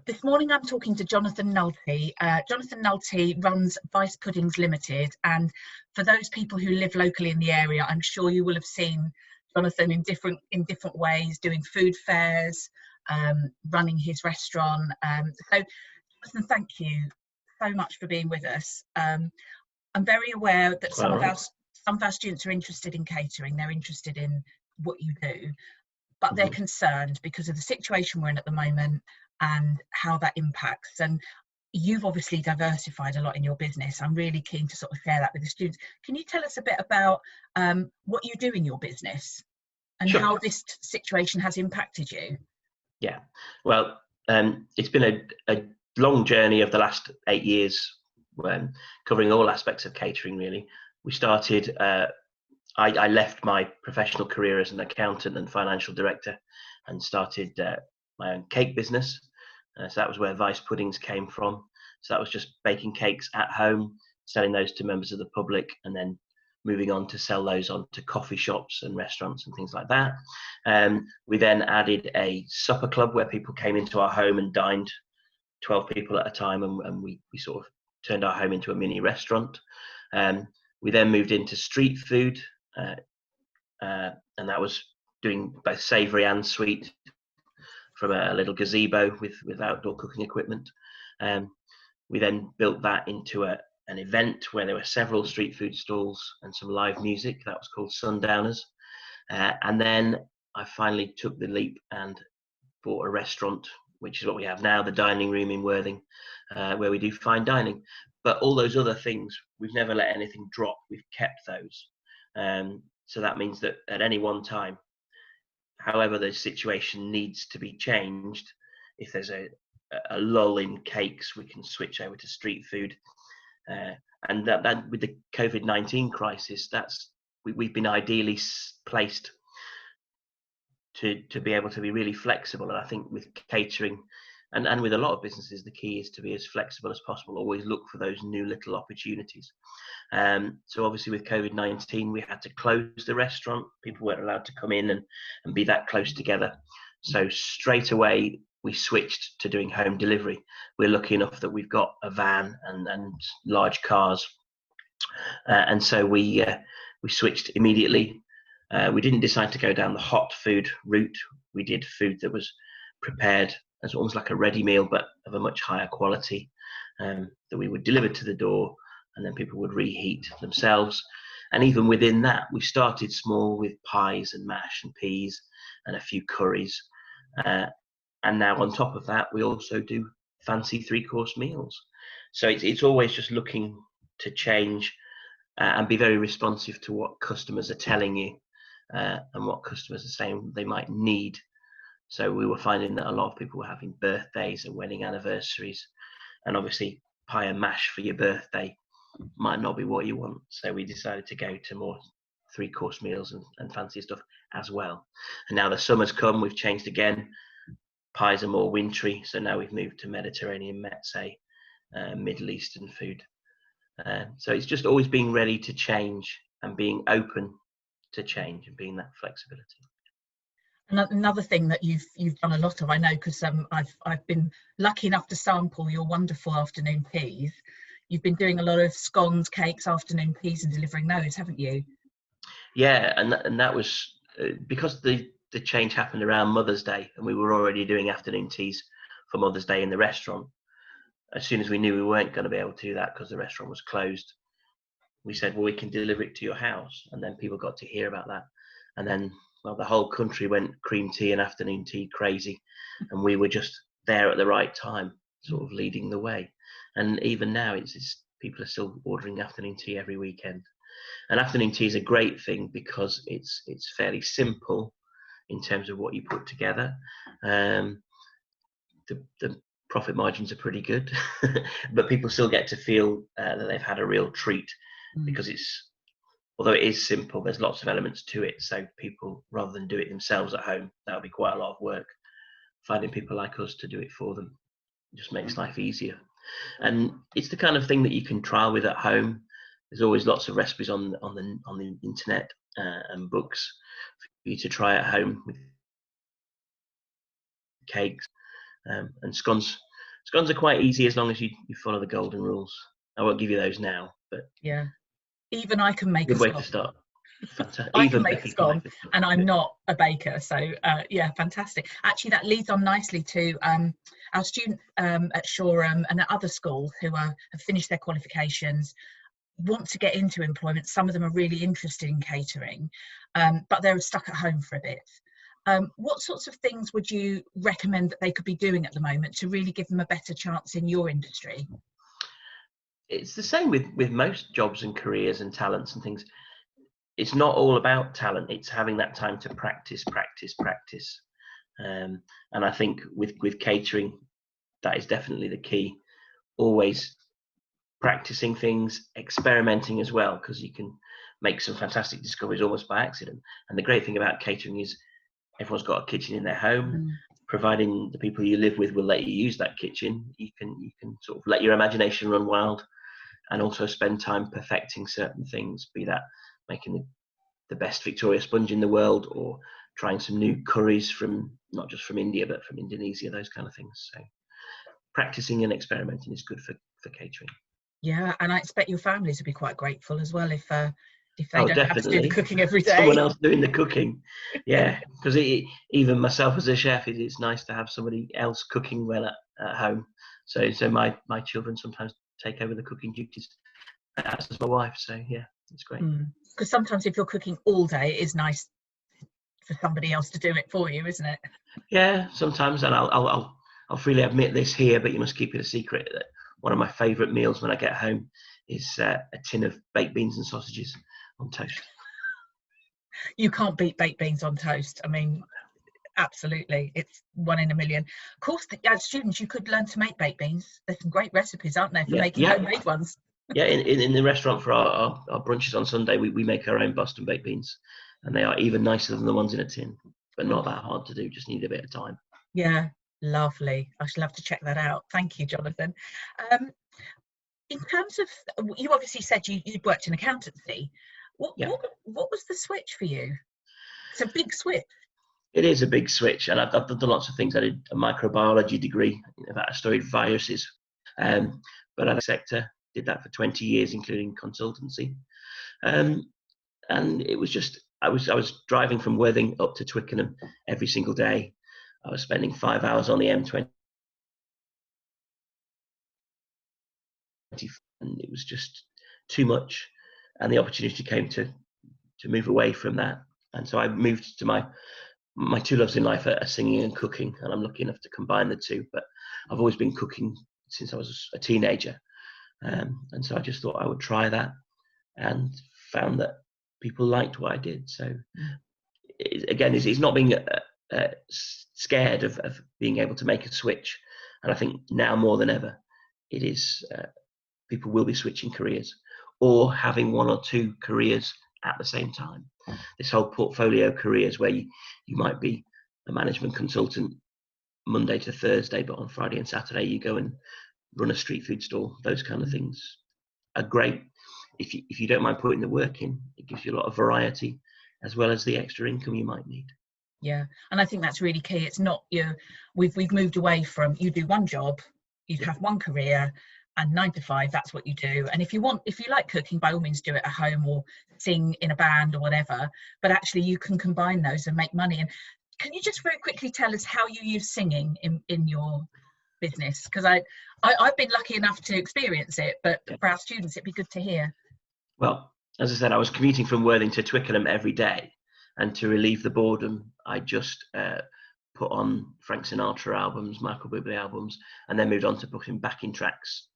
This morning I'm talking to Jonathan Nulty. Jonathan Nulty runs Vice Puddings Ltd, and for those people who live locally in the area, I'm sure you will have seen Jonathan in different ways, doing food fairs, running his restaurant. So Jonathan, thank you so much for being with us. I'm very aware that some of our students are interested in catering. They're interested in what you do, but they're concerned because of the situation we're in at the moment and how that impacts. And you've obviously diversified a lot in your business. I'm really keen to sort of share that with the students. Can you tell us a bit about what you do in your business and how this situation has impacted you? Yeah, well, it's been a long journey of the last 8 years, covering all aspects of catering, really. We started, I left my professional career as an accountant and financial director and started my own cake business. So that was where Vice Puddings came from. So that was just baking cakes at home, selling those to members of the public, and then moving on to sell those on to coffee shops and restaurants and things like that. We then added a supper club where people came into our home and dined, 12 people at a time, and we sort of turned our home into a mini restaurant. We then moved into street food, and that was doing both savoury and sweet, from a little gazebo with outdoor cooking equipment. We then built that into an event where there were several street food stalls and some live music. That was called Sundowners. And then I finally took the leap and bought a restaurant, which is what we have now, the Dining Room in Worthing, where we do fine dining. But all those other things, we've never let anything drop. We've kept those. So that means that at any one time, however the situation needs to be changed, if there's a lull in cakes, we can switch over to street food. And that with the COVID-19 crisis, we've been ideally placed to be able to be really flexible. And I think with catering and with a lot of businesses, the key is to be as flexible as possible. Always look for those new little opportunities. So obviously with COVID-19, we had to close the restaurant. People weren't allowed to come in and be that close together. So straight away, we switched to doing home delivery. We're lucky enough that we've got a van and large cars. And so we switched immediately. We didn't decide to go down the hot food route. We did food that was prepared as almost like a ready meal, but of a much higher quality, that we would deliver to the door, and then people would reheat themselves. And even within that, we started small with pies and mash and peas and a few curries. And now on top of that, we also do fancy 3-course meals. So it's always just looking to change and be very responsive to what customers are telling you and what customers are saying they might need. So we were finding that a lot of people were having birthdays and wedding anniversaries, and obviously pie and mash for your birthday might not be what you want. So we decided to go to more 3-course meals and fancy stuff as well. And now the summer's come, we've changed again. Pies are more wintry, so now we've moved to Mediterranean, Metsy, Middle Eastern food. So it's just always being ready to change and being open to change and being that flexibility. Another thing that you've done a lot of, I know, because I've been lucky enough to sample your wonderful afternoon teas. You've been doing a lot of scones, cakes, afternoon teas, and delivering those, haven't you? Yeah, and that was because the change happened around Mother's Day, and we were already doing afternoon teas for Mother's Day in the restaurant. As soon as we knew we weren't going to be able to do that because the restaurant was closed, we said, well, we can deliver it to your house. And then people got to hear about that. And then, well, the whole country went cream tea and afternoon tea crazy. And we were just there at the right time, sort of leading the way. And even now, it's people are still ordering afternoon tea every weekend. And afternoon tea is a great thing because it's fairly simple in terms of what you put together. The profit margins are pretty good, but people still get to feel that they've had a real treat because although it is simple, there's lots of elements to it. So people, rather than do it themselves at home, that would be quite a lot of work. Finding people like us to do it for them just makes life easier. And it's the kind of thing that you can trial with at home. There's always lots of recipes on the internet and books for you to try at home with cakes. And scones are quite easy as long as you follow the golden rules. I won't give you those now, but Yeah, even I can make a good way scone. to start. Fantastic. I can Even make a Becky can scone, make a scone. and I'm Good. not a baker, so yeah, fantastic. Actually, that leads on nicely to our students at Shoreham and at other schools who have finished their qualifications, want to get into employment. Some of them are really interested in catering, but they're stuck at home for a bit. What sorts of things would you recommend that they could be doing at the moment to really give them a better chance in your industry? It's the same with most jobs and careers and talents and things. It's not all about talent. It's having that time to practice. And I think with catering, that is definitely the key. Always practicing things, experimenting as well, because you can make some fantastic discoveries almost by accident. And the great thing about catering is everyone's got a kitchen in their home. Providing the people you live with will let you use that kitchen, you can sort of let your imagination run wild, and also spend time perfecting certain things, be that making the best Victoria sponge in the world, or trying some new curries from not just from India but from Indonesia, those kind of things. So practicing and experimenting is good for catering. Yeah, and I expect your families would be quite grateful as well if they don't have to do the Definitely. cooking every day. Someone else doing the cooking. Yeah, because even myself as a chef, it's nice to have somebody else cooking well at home. So my children sometimes take over the cooking duties, as does my wife. So yeah, it's great. Because sometimes if you're cooking all day, it is nice for somebody else to do it for you, isn't it? Yeah, sometimes, and I'll freely admit this here, but you must keep it a secret, that one of my favourite meals when I get home is a tin of baked beans and sausages on toast. You can't beat baked beans on toast. I mean, absolutely, it's one in a million. Of course, as students, you could learn to make baked beans. There's some great recipes, aren't there, for making homemade ones? Yeah, in the restaurant for our brunches on Sunday, we make our own Boston baked beans, and they are even nicer than the ones in a tin, but not that hard to do, just need a bit of time. Yeah, lovely. I should love to check that out. Thank you, Jonathan. In terms of, you obviously said you'd worked in accountancy. What was the switch for you? It's a big switch. It is a big switch, and I've done lots of things. I did a microbiology degree. I studied viruses, but other sector, did that for 20 years, including consultancy. And it was just, I was driving from Worthing up to Twickenham every single day. I was spending 5 hours on the M20, and it was just too much. And the opportunity came to move away from that. And so I moved to my two loves in life are singing and cooking, and I'm lucky enough to combine the two. But I've always been cooking since I was a teenager, and so I just thought I would try that, and found that people liked what I did. So again, it's not being scared of being able to make a switch, and I think now more than ever, it is people will be switching careers or having one or two careers at the same time. This whole portfolio careers where you might be a management consultant Monday to Thursday, but on Friday and Saturday you go and run a street food stall. Those kind of things are great if you don't mind putting the work in. It gives you a lot of variety as well as the extra income you might need. Yeah, and I think that's really key. It's not we've moved away from you do one job, you have one career, and 9 to 5, that's what you do. And if you like cooking, by all means do it at home or sing in a band or whatever, but actually you can combine those and make money. And can you just very quickly tell us how you use singing in your business? Because I've been lucky enough to experience it, but for our students it'd be good to hear. Well, as I said, I was commuting from Worthing to Twickenham every day, and to relieve the boredom I just put on Frank Sinatra albums, Michael Bublé albums, and then moved on to putting backing tracks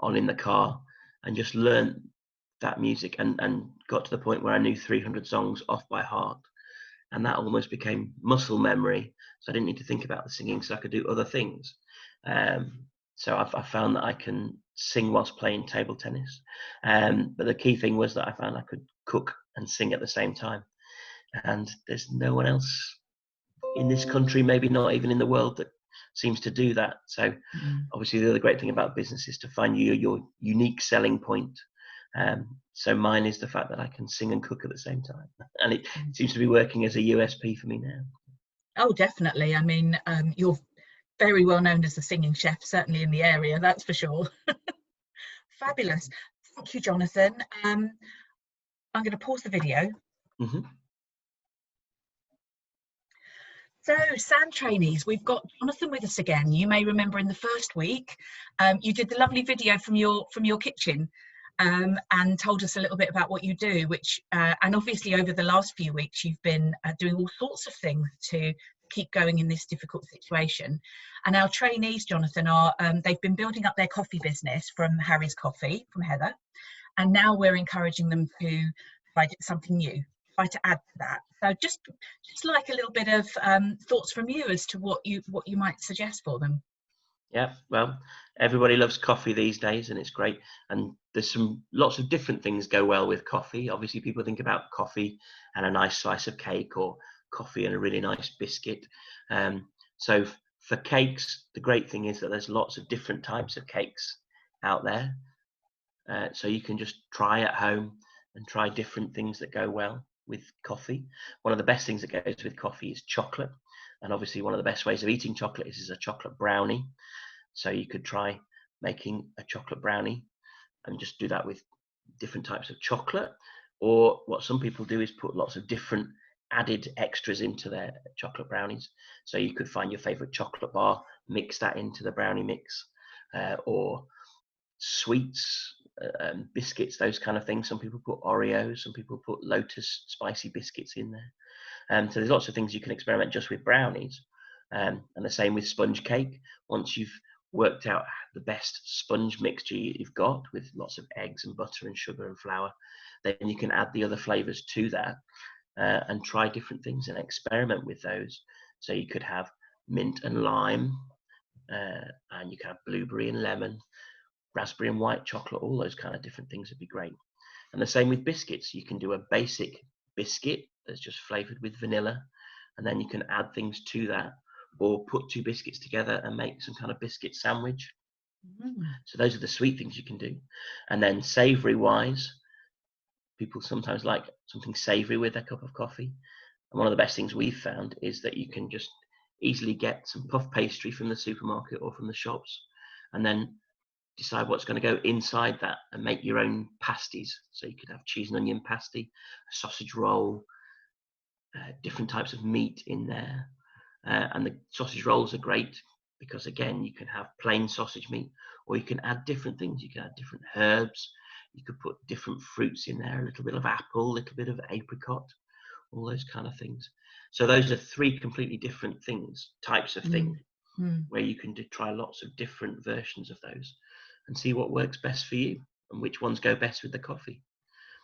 on in the car, and just learned that music and got to the point where I knew 300 songs off by heart, and that almost became muscle memory, so I didn't need to think about the singing, so I could do other things. So I found that I can sing whilst playing table tennis, but the key thing was that I found I could cook and sing at the same time, and there's no one else in this country, maybe not even in the world, that seems to do that. So obviously the other great thing about business is to find your unique selling point. So mine is the fact that I can sing and cook at the same time, and it seems to be working as a USP for me now. Oh, definitely. I mean, very well known as the singing chef, certainly in the area, that's for sure. Fabulous. Thank you, Jonathan. I'm going to pause the video. Mm-hmm. So, SAN trainees, we've got Jonathan with us again. You may remember in the first week, you did the lovely video from your kitchen, and told us a little bit about what you do, which, and obviously over the last few weeks, you've been doing all sorts of things to keep going in this difficult situation. And our trainees, Jonathan, are they've been building up their coffee business from Harry's Coffee, from Heather, and now we're encouraging them to try something new, try to add to that. So just like a little bit of thoughts from you as to what you might suggest for them. Yeah, well, everybody loves coffee these days, and it's great. And there's lots of different things go well with coffee. Obviously, people think about coffee and a nice slice of cake, or coffee and a really nice biscuit. So for cakes, the great thing is that there's lots of different types of cakes out there. So you can just try at home and try different things that go well with coffee. One of the best things that goes with coffee is chocolate. And obviously one of the best ways of eating chocolate is a chocolate brownie. So you could try making a chocolate brownie and just do that with different types of chocolate. Or what some people do is put lots of different added extras into their chocolate brownies. So you could find your favorite chocolate bar, mix that into the brownie mix, or sweets, biscuits, those kind of things. Some people put Oreos, some people put Lotus spicy biscuits in there. So there's lots of things you can experiment just with brownies. And the same with sponge cake. Once you've worked out the best sponge mixture you've got with lots of eggs and butter and sugar and flour, then you can add the other flavors to that, and try different things and experiment with those. So you could have mint and lime, and you can have blueberry and lemon, raspberry and white chocolate, all those kind of different things would be great. And the same with biscuits. You can do a basic biscuit that's just flavored with vanilla, and then you can add things to that, or put two biscuits together and make some kind of biscuit sandwich. So those are the sweet things you can do. And then savory wise, people sometimes like something savory with their cup of coffee. And one of the best things we've found is that you can just easily get some puff pastry from the supermarket or from the shops, and then decide what's going to go inside that and make your own pasties. So you could have cheese and onion pasty, a sausage roll, different types of meat in there. And the sausage rolls are great because, again, you can have plain sausage meat, or you can add different things. You can add different herbs. You could put different fruits in there, a little bit of apple, a little bit of apricot, all those kind of things. So those are three completely different things, types of thing, where you can try lots of different versions of those and see what works best for you and which ones go best with the coffee.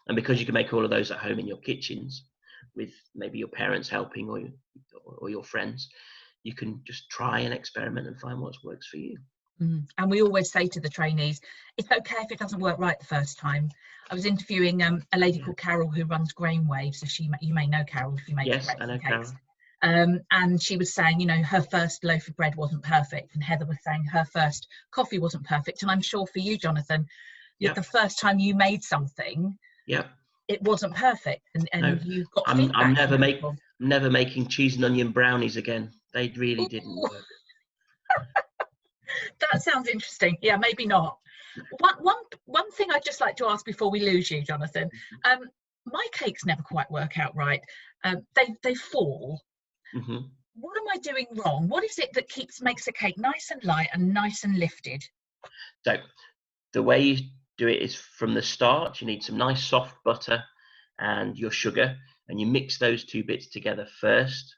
And because you can make all of those at home in your kitchens, with maybe your parents helping or your friends, you can just try and experiment and find what works for you. And we always say to the trainees, it's okay if it doesn't work right the first time. I was interviewing a lady called Carol who runs Grain Waves, so you may know Carol if you make Yes, I know cakes. Carol. And she was saying, you know, her first loaf of bread wasn't perfect, and Heather was saying her first coffee wasn't perfect. And I'm sure for you, Jonathan, the first time you made something, it wasn't perfect, and no, you got feedback. I'm never making cheese and onion brownies again. They really didn't work. That sounds interesting. Yeah, maybe not. One thing I'd just like to ask before we lose you, Jonathan. My cakes never quite work out right. They fall. What am I doing wrong? What is it that makes a cake nice and light and nice and lifted? So the way you do it is from the start. You need some nice soft butter and your sugar, and you mix those two bits together first,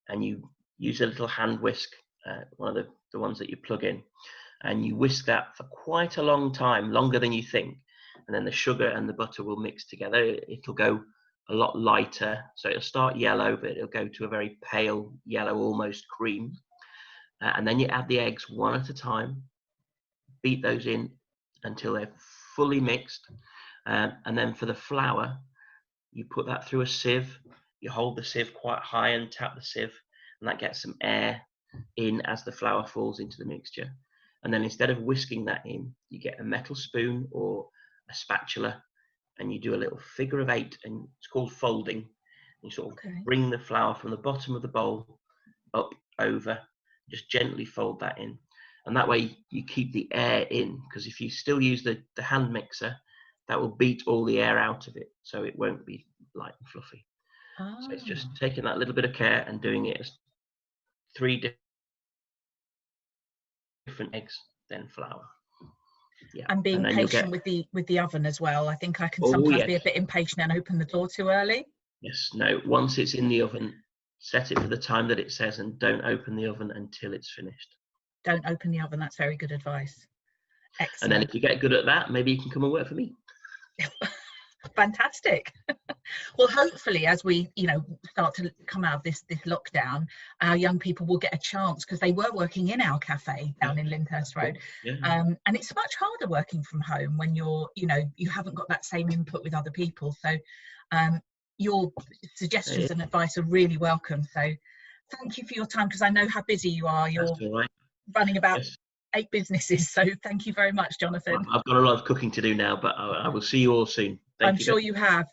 and you use a little hand whisk, one of the ones that you plug in, and you whisk that for quite a long time, longer than you think, and then the sugar and the butter will mix together. It'll go a lot lighter, so it'll start yellow, but it'll go to a very pale yellow, almost cream, and then you add the eggs one at a time, beat those in until they're fully mixed, and then for the flour, you put that through a sieve. You hold the sieve quite high and tap the sieve, and that gets some air in as the flour falls into the mixture. And then instead of whisking that in, you get a metal spoon or a spatula, and you do a little figure of 8, and it's called folding. You sort of bring the flour from the bottom of the bowl up over just gently fold that in. And that way you keep the air in, because if you still use the hand mixer, that will beat all the air out of it, so it won't be light and fluffy. So it's just taking that little bit of care and doing it as 3 different eggs, then flour. Yeah. And being then patient with the oven as well. I think I can sometimes be a bit impatient and open the door too early. Yes, no, once it's in the oven, set it for the time that it says, and don't open the oven until it's finished. Don't open the oven. That's very good advice. Excellent. And then if you get good at that, maybe you can come and work for me. Fantastic. Well, hopefully, as we start to come out of this lockdown, our young people will get a chance, because they were working in our cafe down in Lyndhurst Road. And it's much harder working from home when you haven't got that same input with other people. So your suggestions and advice are really welcome. So thank you for your time, because I know how busy you are. You're running about 8 businesses, so thank you very much, Jonathan. I've got a lot of cooking to do now, but I will see you all soon. I'm sure you have.